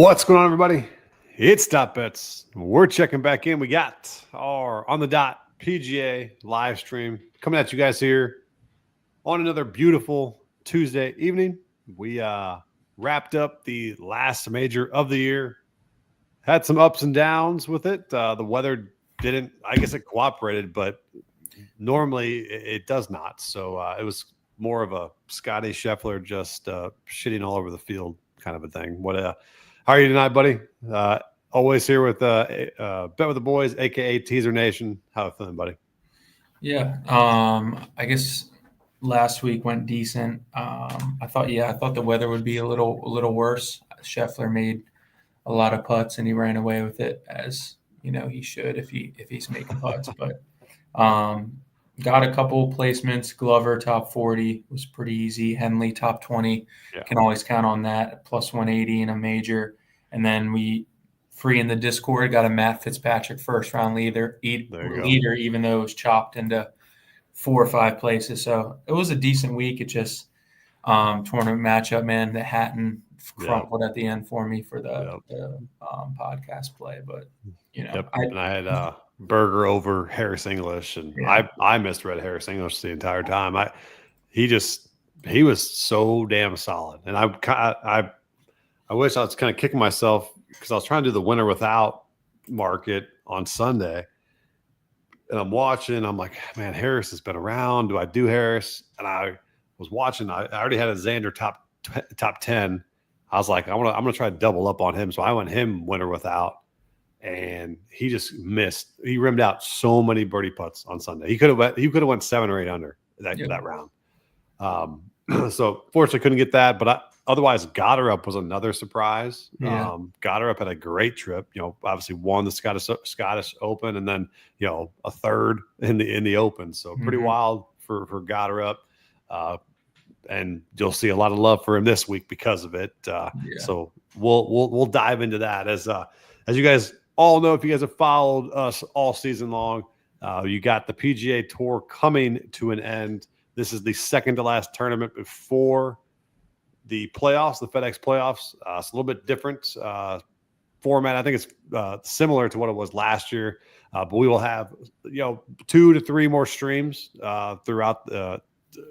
What's going on, everybody? It's Top Bets. We're checking back in. We got our On the Dot PGA live stream coming at you guys here on another beautiful Tuesday evening. We wrapped up the last major of the year. Had some ups and downs with it. The weather didn't, I guess it cooperated, but normally it does not. So it was more of a Scotty Scheffler just shitting all over the field kind of a thing. How are you tonight, buddy? Always here with Bet with the Boys, aka Teaser Nation. How are you feeling, buddy? Yeah, I guess last week went decent. I thought the weather would be a little worse. Scheffler made a lot of putts and he ran away with it, as you know he should if he's making putts. But got a couple placements. Glover top 40 was pretty easy. Henley top 20, can always count on that. Plus 180 in a major, and then we free in the Discord got a Matt Fitzpatrick first round leader, even though it was chopped into 4 or 5 places. So it was a decent week. It just tournament matchup, man. The Hatton crumpled at the end for me for the podcast play, but you know, I had Berger over Harris English, and I misread Harris English the entire time. He was so damn solid, and I wish I was kind of kicking myself because I was trying to do the winner without market on Sunday, and I'm watching. I'm like, man, Harris has been around. Do I do Harris? And I was watching. I already had a Xander top 10. I was like, I'm gonna try to double up on him. So I went him winner without. And he just missed. He rimmed out so many birdie putts on Sunday. He could have went 7 or 8 under that round. So fortunately couldn't get that. But otherwise, Gotterup was another surprise. Yeah. Gotterup had a great trip. You know, obviously won the Scottish Open, and then a third in the Open. So pretty wild for Gotterup. And you'll see a lot of love for him this week because of it. So we'll dive into that as you guys all know, if you guys have followed us all season long, you got the PGA Tour coming to an end. This is the second to last tournament before the playoffs, the FedEx playoffs. It's a little bit different format. I think it's similar to what it was last year, but we will have 2 to 3 more streams throughout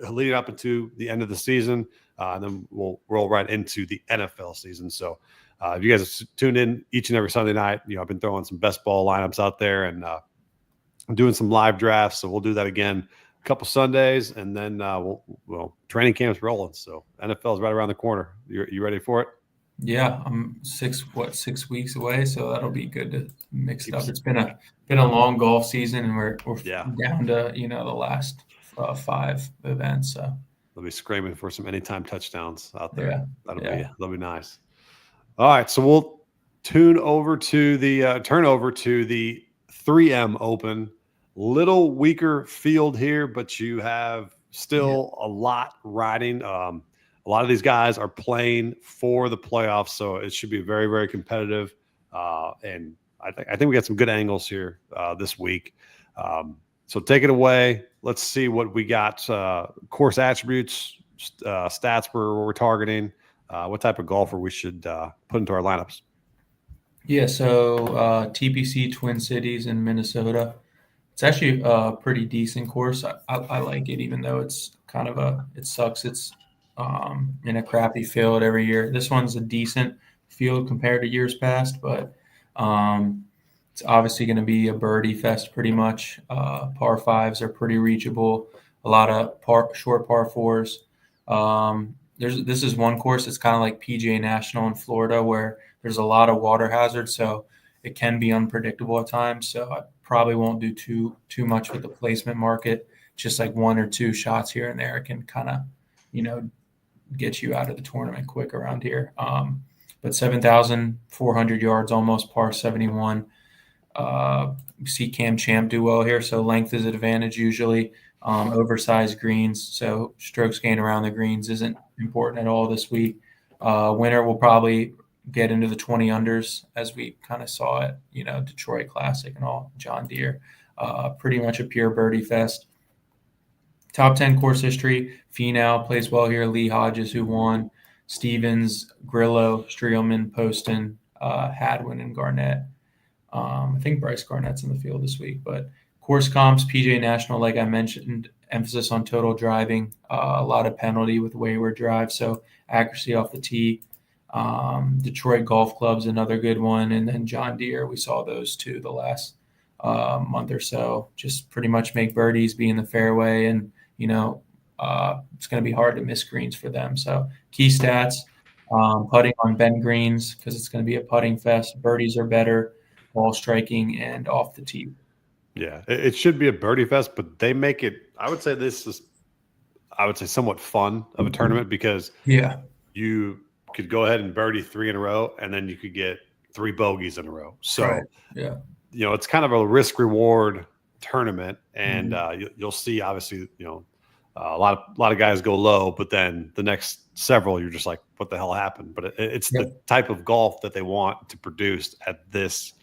leading up into the end of the season, and then we'll roll right into the NFL season. So if you guys have tuned in each and every Sunday night, I've been throwing some best ball lineups out there and doing some live drafts. So we'll do that again a couple Sundays, and then we'll training camp's rolling. So NFL is right around the corner. You ready for it? Yeah, I'm 6 weeks away, so that'll be good to mix it up. It's been a long golf season, and we're down to the last 5 events. So they'll be screaming for some anytime touchdowns out there. That'll be nice. All right, so we'll turn over to the 3M Open. Little weaker field here, but you have still a lot riding. A lot of these guys are playing for the playoffs, so it should be very, very competitive. And I think we got some good angles here this week. So take it away. Let's see what we got. Course attributes, stats we're targeting. What type of golfer we should put into our lineups? Yeah, so TPC Twin Cities in Minnesota. It's actually a pretty decent course. I like it, even though it's kind of it sucks. It's in a crappy field every year. This one's a decent field compared to years past, but it's obviously going to be a birdie fest pretty much. Par 5s are pretty reachable. A lot of short par 4s. This is one course that's kind of like PGA National in Florida, where there's a lot of water hazards, so it can be unpredictable at times. So I probably won't do too much with the placement market. Just like 1 or 2 shots here and there can kind of, get you out of the tournament quick around here. But 7,400 yards, almost par 71. See Cam Champ do well here, so length is an advantage usually. Oversized greens, so strokes gained around the greens isn't important at all this week. Winner will probably get into the 20 unders, as we kind of saw at Detroit Classic and all, John Deere. Pretty much a pure birdie fest. Top 10 course history. Finau plays well here. Lee Hodges, who won. Stevens, Grillo, Streelman, Poston, Hadwin and Garnett. I think Bryce Garnett's in the field this week, but course comps, PGA National, like I mentioned, emphasis on total driving, a lot of penalty with wayward drive, so accuracy off the tee. Detroit Golf Club's another good one, and then John Deere. We saw those two the last month or so. Just pretty much make birdies, be in the fairway, and it's going to be hard to miss greens for them. So key stats: putting on bend greens because it's going to be a putting fest. Birdies are better, ball striking, and off the tee. Yeah, it should be a birdie fest, but they make it. I would say this is, somewhat fun of a tournament because you could go ahead and birdie 3 in a row, and then you could get 3 bogeys in a row. So, it's kind of a risk reward tournament, and you'll see obviously, a lot of guys go low, but then the next several, you're just like, what the hell happened? But it's the type of golf that they want to produce at this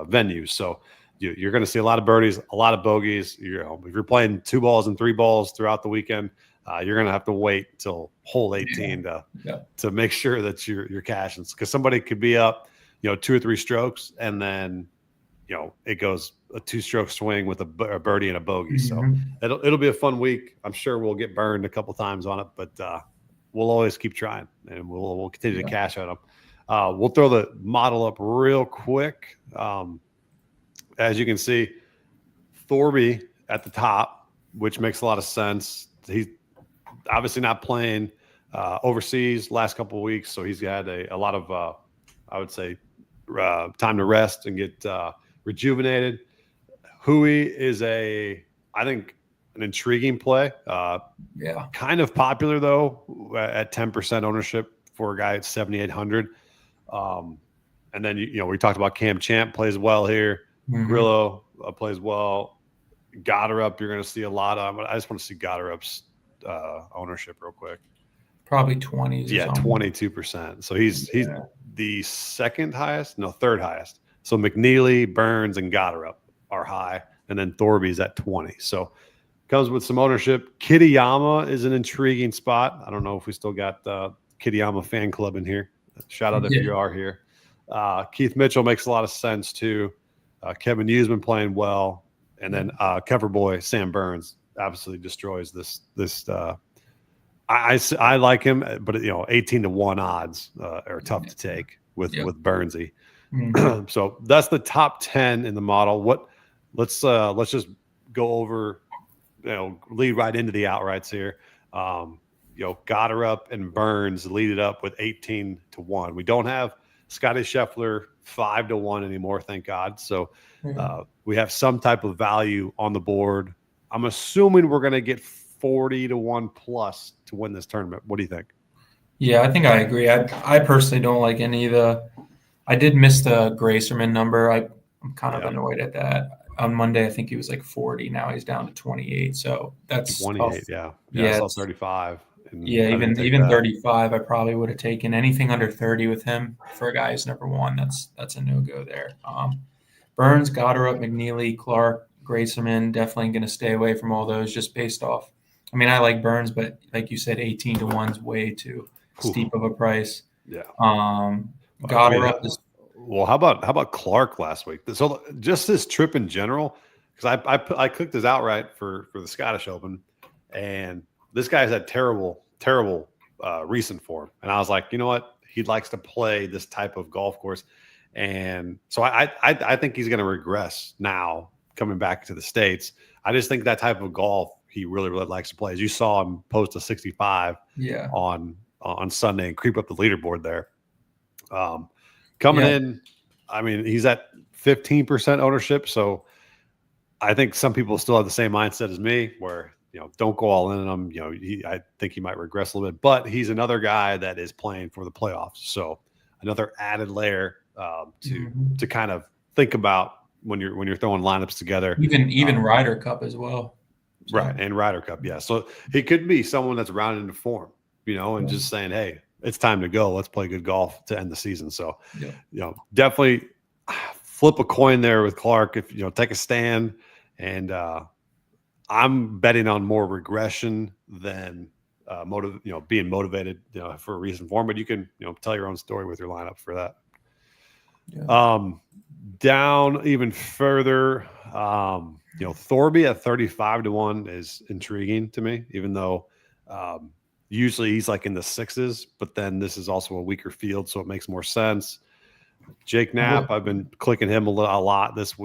venue. So you're going to see a lot of birdies, a lot of bogeys. If you're playing 2 balls and 3 balls throughout the weekend, you're going to have to wait till hole 18 to make sure that you're cashing, because somebody could be up, 2 or 3 strokes, and then it goes a 2-stroke swing with a birdie and a bogey. So it'll be a fun week. I'm sure we'll get burned a couple times on it, but we'll always keep trying, and we'll continue to cash at them. We'll throw the model up real quick. As you can see, Thorby at the top, which makes a lot of sense. He's obviously not playing overseas last couple of weeks, so he's had a lot of, I would say, time to rest and get rejuvenated. Hui is I think, an intriguing play. Kind of popular, though, at 10% ownership for a guy at 7,800. And then, we talked about Cam Champ plays well here. Grillo plays well. Gotterup, you're going to see a lot of. I just want to see Gotterup's ownership real quick. Probably 20s. Yeah, 22%. So he's the third highest. So McNeely, Burns, and Gotterup are high, and then Thorby's at 20. So comes with some ownership. Kitayama is an intriguing spot. I don't know if we still got Kitayama fan club in here. Shout out if you are here. Keith Mitchell makes a lot of sense too. Kevin Yu's been playing well, and then cover boy Sam Burns absolutely destroys this. I like him, but 18-1 odds are tough to take with Burnsy. So that's the top 10 in the model. Let's just go over, lead right into the outrights here. Gotterup and Burns lead it up with 18-1. We don't have Scotty Scheffler 5-1 anymore, thank God. So we have some type of value on the board. I'm assuming we're going to get 40-1 plus to win this tournament. What do you think? Yeah, I think I agree. I personally don't like any of the. I did miss the Gracerman number. I'm kind of annoyed at that. On Monday, I think he was like 40. Now he's down to 28. So that's 28. Tough. Yeah. I saw 35. Even 35, I probably would have taken anything under 30 with him for a guy who's number 1. That's a no-go there. Burns, Gotterup, McNeely, Clark, Gracerman, definitely going to stay away from all those just based off. I mean, I like Burns, but like you said, 18-1 is way too steep of a price. Yeah. Gotterup is. Well, how about Clark last week? So just this trip in general, because I clicked his outright for the Scottish Open, and this guy's had terrible recent form, and I was like, you know what? He likes to play this type of golf course, and so I think he's going to regress now coming back to the States. I just think that type of golf he really likes to play. As you saw him post a 65 on Sunday and creep up the leaderboard there. Coming in, I mean, he's at 15% ownership, so I think some people still have the same mindset as me, where don't go all in on him. I think he might regress a little bit, but he's another guy that is playing for the playoffs. So another added layer to kind of think about when you're throwing lineups together. Even Ryder Cup as well. So. Right, and Ryder Cup, yeah. So he could be someone that's rounded into form, and just saying, hey, it's time to go. Let's play good golf to end the season. So, definitely flip a coin there with Clark. If take a stand, and I'm betting on more regression than being motivated, for a reason for him, but you can, tell your own story with your lineup for that. Yeah. Down even further, Thorby at 35-1 is intriguing to me, even though usually he's like in the sixes, but then this is also a weaker field, so it makes more sense. Jake Knapp, I've been clicking him a lot this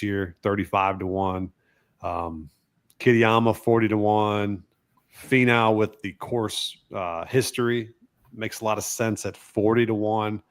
year, 35-1. Kitayama 40-1. Finau with the course history makes a lot of sense at 40-1.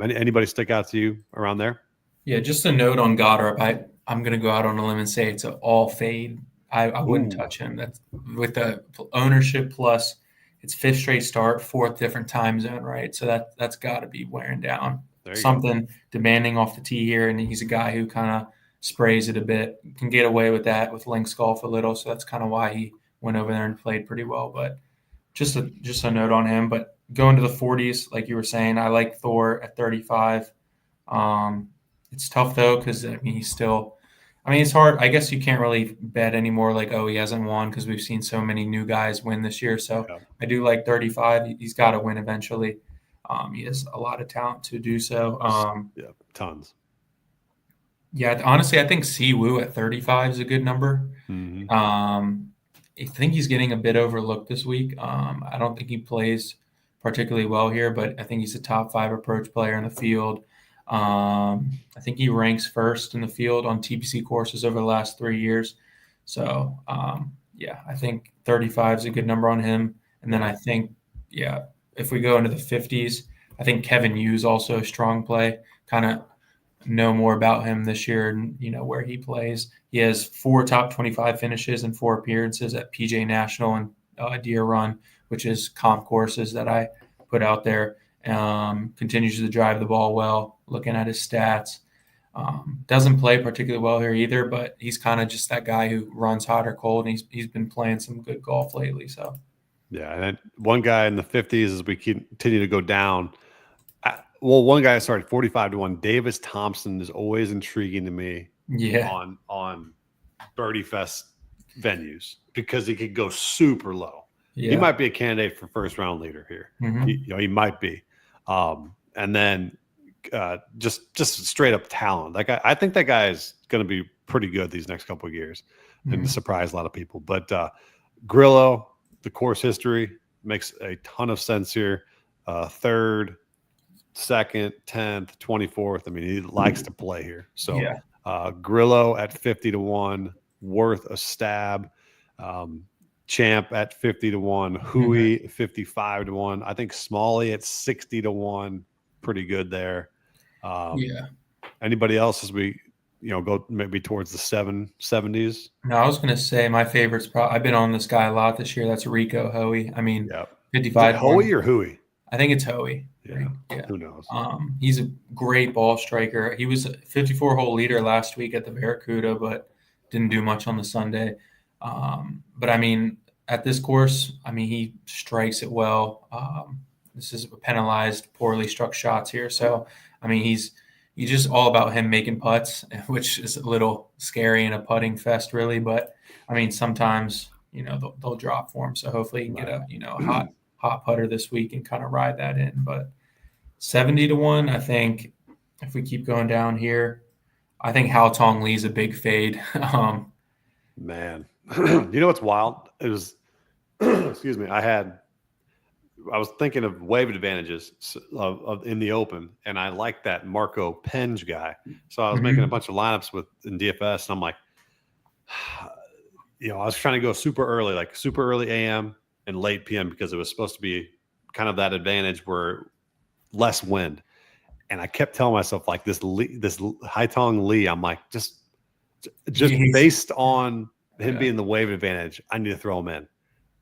Anybody stick out to you around there? Yeah, just a note on Goddard. I'm going to go out on a limb and say it's an all fade. I wouldn't touch him. That's with the ownership plus it's fifth straight start, fourth different time zone, right? So that's got to be wearing down. Something demanding off the tee here, and he's a guy who kind of sprays it a bit. Can get away with that with links golf a little, so that's kind of why he went over there and played pretty well. But just a note on him. But going to the 40s, like you were saying, I like Thor at 35. It's tough though because he's still. It's hard. I guess you can't really bet anymore. Like, he hasn't won because we've seen so many new guys win this year. So I do like 35. He's got to win eventually. He has a lot of talent to do so. Tons. Yeah, honestly, I think Siwoo at 35 is a good number. Mm-hmm. I think he's getting a bit overlooked this week. I don't think he plays particularly well here, but I think he's a top 5 approach player in the field. I think he ranks first in the field on TPC courses over the last 3 years. So, I think 35 is a good number on him. And then I think, if we go into the 50s, I think Kevin Yu's also a strong play. Kind of know more about him this year and, where he plays. He has 4 top 25 finishes and 4 appearances at PGA National and Deer Run, which is comp courses that I put out there. Continues to drive the ball well, looking at his stats. Doesn't play particularly well here either, but he's kind of just that guy who runs hot or cold, and he's been playing some good golf lately. So, yeah, and then one guy in the 50s as we continue to go down. One guy started 45-1. Davis Thompson is always intriguing to me. Yeah, on Birdie Fest venues because he could go super low. Yeah. He might be a candidate for first round leader here. Mm-hmm. He might be. And then just straight up talent. Like I think that guy is going to be pretty good these next couple of years and surprise a lot of people. But Grillo, the course history makes a ton of sense here. Third, second, 10th, 24th. He likes to play here. So Grillo at 50-1, worth a stab. Champ at 50-1, Hui 55-1. I think Smalley at 60-1, pretty good there. Anybody else as we go maybe towards the 70s? No, I was going to say my favorite's I've been on this guy a lot this year. That's Rico Hoey. 55. Hoey or Hui? I think it's Hoey. Yeah. Who knows? He's a great ball striker. He was a 54-hole leader last week at the Barracuda, but didn't do much on the Sunday. But at this course, he strikes it well. This is penalized, poorly struck shots here. So, he's just all about him making putts, which is a little scary in a putting fest, really. But sometimes they'll drop for him. So hopefully he can get a hot putter this week and kind of ride that in. But 70-1, I think if we keep going down here, I think Hao Tong Lee's a big fade. Man, you know what's wild? It was, excuse me. I was thinking of wave advantages of in the Open, and I like that Marco Penge guy. So I was making a bunch of lineups in DFS, and I'm like, I was trying to go super early AM and late PM because it was supposed to be kind of that advantage where less wind. And I kept telling myself like this Haitong Lee, I'm like, just based on him being the wave advantage, I need to throw him in.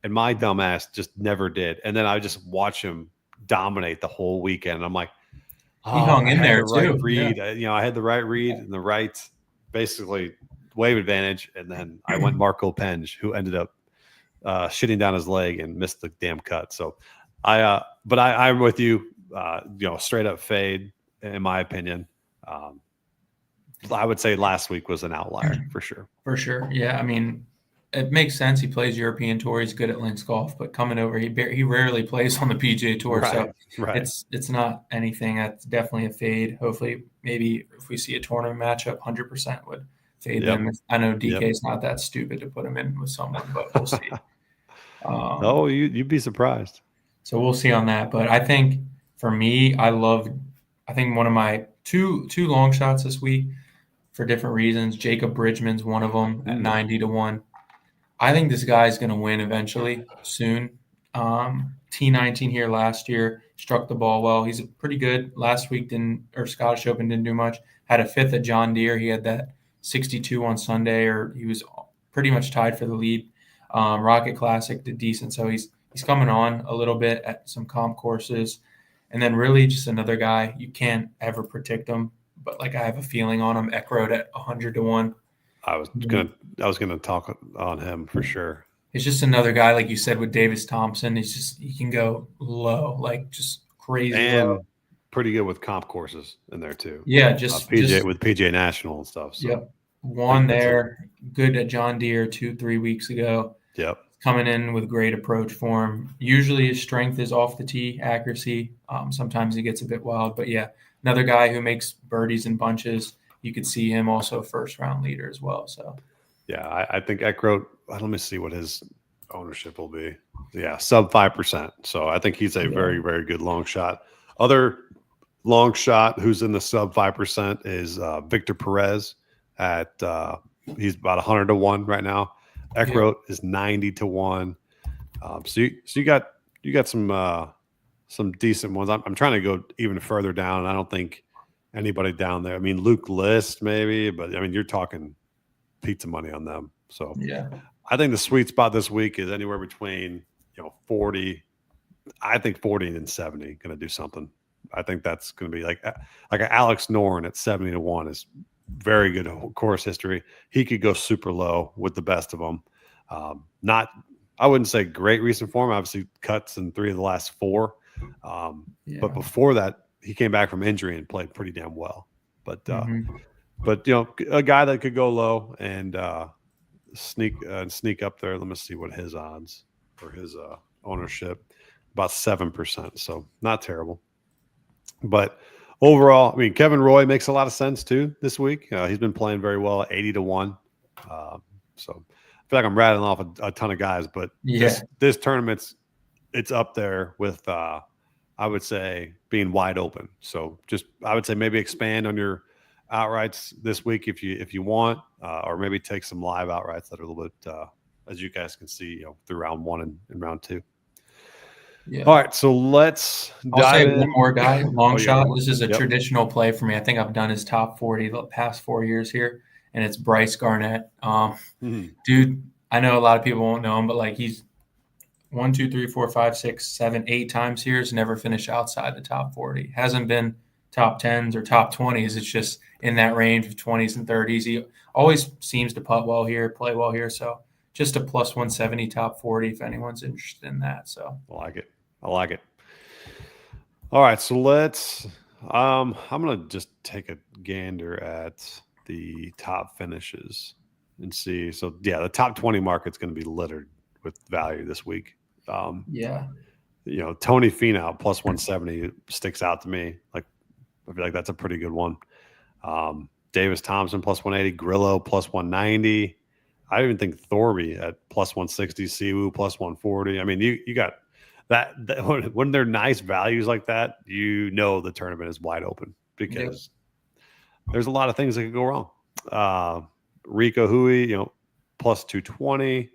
And my dumbass just never did. And then I just watch him dominate the whole weekend. And I'm like, he hung in there too. Right read. Yeah. I had the right read and the right basically wave advantage. And then I went Marco Penge, who ended up shitting down his leg and missed the damn cut. So I'm with you, straight up fade in my opinion. I would say last week was an outlier for sure. For sure. Yeah. it makes sense. He plays European Tour. He's good at links golf, but coming over, he rarely plays on the PGA Tour. Right, So right. it's not anything. That's definitely a fade. Hopefully, maybe if we see a tournament matchup, 100% would fade Yep. them. I know Yep. DK is not that stupid to put him in with someone, but we'll see. Oh, you'd be surprised. So we'll see on that. But I think for me, I think one of my two long shots this week for different reasons. Jacob Bridgman's one of them at 90-1. I think this guy's going to win eventually, soon. T19 here last year, struck the ball well. He's pretty good. Last week Scottish Open didn't do much. Had a 5th at John Deere. He had that 62 on Sunday, or he was pretty much tied for the lead. Rocket Classic did decent, so he's coming on a little bit at some comp courses. And then really just another guy, you can't ever predict him, but like I have a feeling on him, Eckroat at 100-1. I was gonna talk on him for sure. It's just another guy, like you said, with Davis Thompson. He can go low, like just crazy and low. Pretty good with comp courses in there too. Yeah, with PGA National and stuff. So. Yep, one there, good at John Deere 2-3 weeks ago. Yep, coming in with great approach form. Usually his strength is off the tee accuracy. Sometimes he gets a bit wild, but yeah, another guy who makes birdies in bunches. You could see him also first round leader as well. So yeah, I think Eckroat. Let me see what his ownership will be. Yeah, sub 5%. So I think he's a very, very good long shot. Other long shot who's in the sub 5% is Victor Perez at he's about 100-1 right now. Eckroat is 90-1. So you got some decent ones. I'm trying to go even further down. And I don't think anybody down there. I mean, Luke List maybe, but I mean you're talking pizza money on them. So yeah, I think the sweet spot this week is anywhere between 40. I think 40 and 70 going to do something. I think that's going to be like Alex Noren at 70-1 is very good course history. He could go super low with the best of them. I wouldn't say great recent form. Obviously, cuts in 3 of the last 4. But before that, he came back from injury and played pretty damn well. But a guy that could go low and sneak up there. Let me see what his odds or his ownership, about 7%. So not terrible. But overall, I mean, Kevin Roy makes a lot of sense too this week. He's been playing very well at 80-1. So I feel like I'm rattling off a ton of guys, but this tournament's it's up there with I would say being wide open. So I would say maybe expand on your outrights this week if you want, or maybe take some live outrights that are a little bit as you guys can see, through round 1 and round 2. Yeah. All right, so let's dive in. One more guy, long shot. This is a traditional play for me. I think I've done his top 40 the past 4 years here, and it's Bryce Garnett. Dude, I know a lot of people won't know him, but like he's 1, 2, 3, 4, 5, 6, 7, 8 times here. Has never finished outside the top 40. Hasn't been top 10s or top 20s. It's just in that range of 20s and 30s. He always seems to putt well here, play well here. So just a plus 170 top 40 if anyone's interested in that. So I like it. All right, so let's I'm going to just take a gander at the top finishes and see. So, the top 20 market's going to be littered with value this week. Tony Finau plus 170 sticks out to me. Like, I feel like that's a pretty good one. Davis Thompson plus 180, Grillo plus 190. I even think Thorby at plus 160, Siwoo plus 140. I mean, you got that when they're nice values like that, the tournament is wide open because there's a lot of things that could go wrong. Rico Hui, plus 220.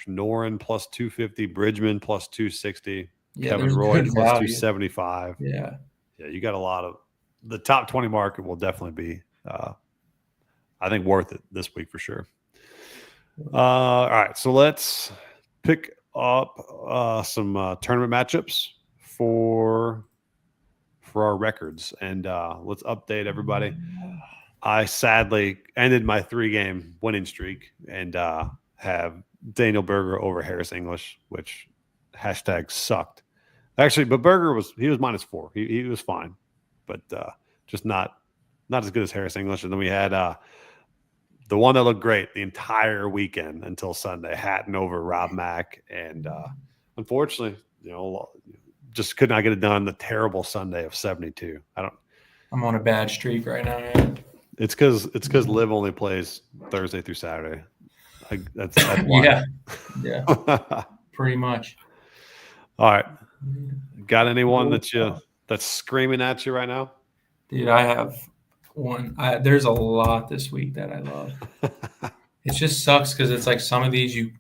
Noren plus 250, Bridgman plus 260, Kevin Roy plus 275. Yeah, you got a lot of the top 20 market will definitely be, I think, worth it this week for sure. All right, so let's pick up some tournament matchups for our records, and let's update everybody. I sadly ended my 3-game winning streak and have Daniel Berger over Harris English, which #sucked. Actually, but Berger was -4. He was fine, but just not as good as Harris English. And then we had the one that looked great the entire weekend until Sunday, Hatton over Rob Mack, and unfortunately, just could not get it done. The terrible Sunday of 72. I'm on a bad streak right now, man. It's because Liv only plays Thursday through Saturday. That's why. Yeah, pretty much. All right, got anyone that's screaming at you right now? Dude, I have one. There's a lot this week that I love. It just sucks because it's like some of these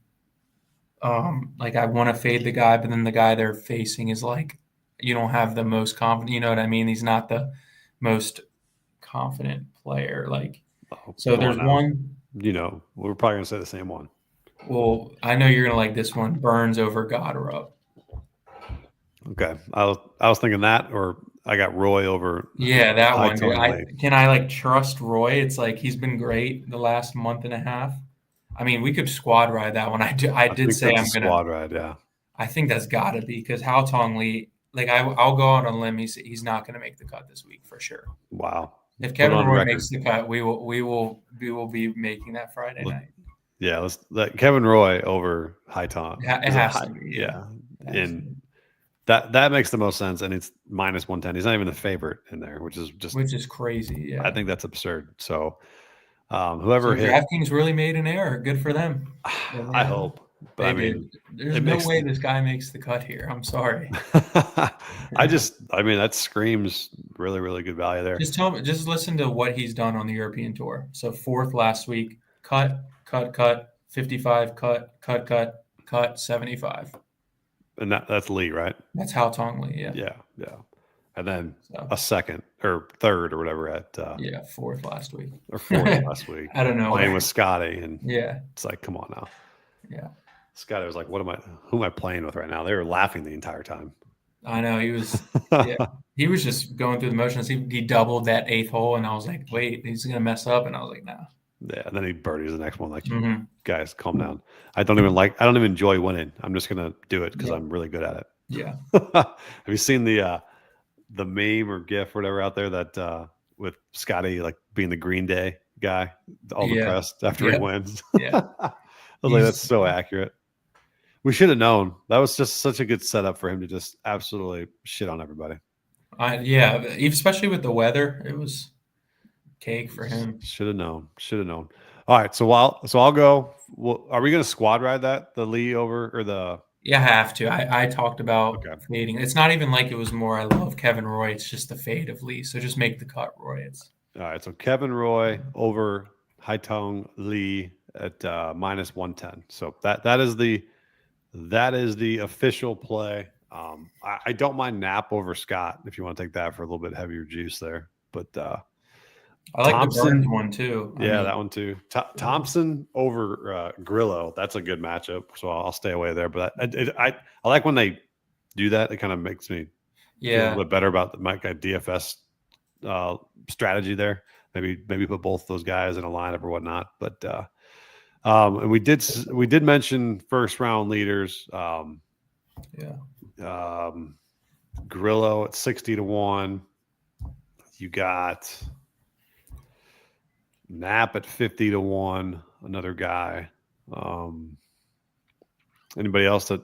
like I want to fade the guy, but then the guy they're facing is like you don't have the most confident. You know what I mean? He's not the most confident player. Like, so there's one. We're probably gonna say the same one. Well, I know you're gonna like this one. Burns over Goddard. Okay, I was thinking that, or I got Roy over. Yeah, that one. Dude. Can I like trust Roy? It's like he's been great the last month and a half. I mean, we could squad ride that one. I did say I'm gonna squad ride. Yeah, I think that's got to be because Hao Tong Lee. Like I'll go out on a limb. He's not going to make the cut this week for sure. Wow. If Kevin Roy makes the cut, we will be making that Friday night. Yeah, let's let Kevin Roy over Hao Tong. It has to be. Yeah, and that makes the most sense. And it's minus 110. He's not even the favorite in there, which is crazy. Yeah, I think that's absurd. So whoever hit DraftKings really made an error. Good for them. I hope. But I mean, there's no way this guy makes the cut here. I'm sorry. that screams really, really good value there. Just listen to what he's done on the European Tour. So 4th last week, cut, 55, cut, 75. And that's Lee, right? That's Hao Tong Lee, yeah. Yeah. And then a second or third or whatever at 4th last week. Or 4th last week. I don't know. Playing with Scotty, and it's like, come on now. Yeah. Scotty was like, who am I playing with right now? They were laughing the entire time. I know he was. He was just going through the motions. He doubled that 8th hole, and I was like, wait, he's gonna mess up, and I was like, nah. Yeah, and then he birdies the next one. Like, guys, calm down. I don't even enjoy winning. I'm just gonna do it because I'm really good at it. Yeah. Have you seen the meme or GIF or whatever out there that with Scotty like being the Green Day guy, all depressed after he wins? Yeah. I was like, that's so accurate. We should have known. That was just such a good setup for him to just absolutely shit on everybody. Especially with the weather, it was cake for him. Should have known. All right, so I'll go. Well, are we going to squad ride the Lee over or the? Yeah, I have to. I talked about fading. It's not even like it was more. I love Kevin Roy. It's just the fade of Lee. So just make the cut, Roy. All right. So Kevin Roy over Hao Tong Lee at minus 110. So that is the official play. I don't mind Knapp over Scott if you want to take that for a little bit heavier juice there, but I like Thompson, the Burns one too. That one too. Thompson over Grillo. That's a good matchup, so I'll stay away there. But I like when they do that. It kind of makes me feel a little bit better about my DFS strategy there. Maybe put both those guys in a lineup or whatnot. But and we did mention first round leaders. Grillo at 60-1. You got Knapp at 50-1. Another guy. Anybody else that?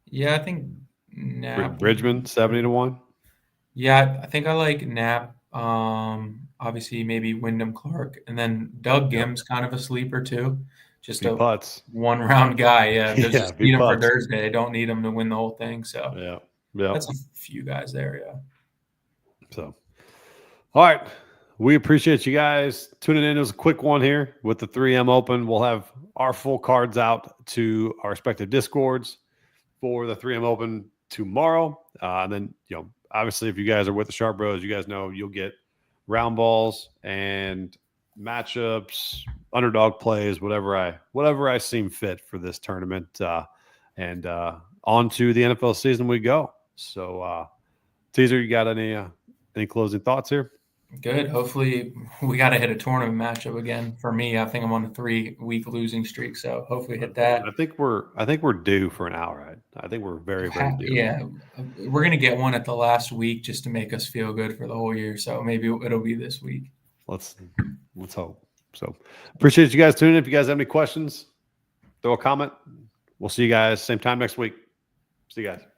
Yeah, I think Knapp. Bridgman 70-1. Yeah, I think I like Knapp. Obviously, maybe Wyndham Clark, and then Doug Gim's kind of a sleeper too. Just a one-round guy. Yeah, just need him for Thursday. They don't need him to win the whole thing. So that's a few guys there. Yeah. So, all right, we appreciate you guys tuning in. It was a quick one here with the 3M Open. We'll have our full cards out to our respective Discords for the 3M Open tomorrow, and then obviously, if you guys are with the Sharp Bros, you guys know you'll get round balls and matchups, underdog plays, whatever I seem fit for this tournament. And on to the NFL season we go. So, Teaser, you got any closing thoughts here? Good. Hopefully, we got to hit a tournament matchup again. For me, I think I'm on a 3-week losing streak, so hopefully hit that. I think we're due for an outright. I think we're very, very due. Yeah, we're gonna get one at the last week just to make us feel good for the whole year. So maybe it'll be this week. Let's hope. So appreciate you guys tuning in. If you guys have any questions, throw a comment. We'll see you guys same time next week. See you guys.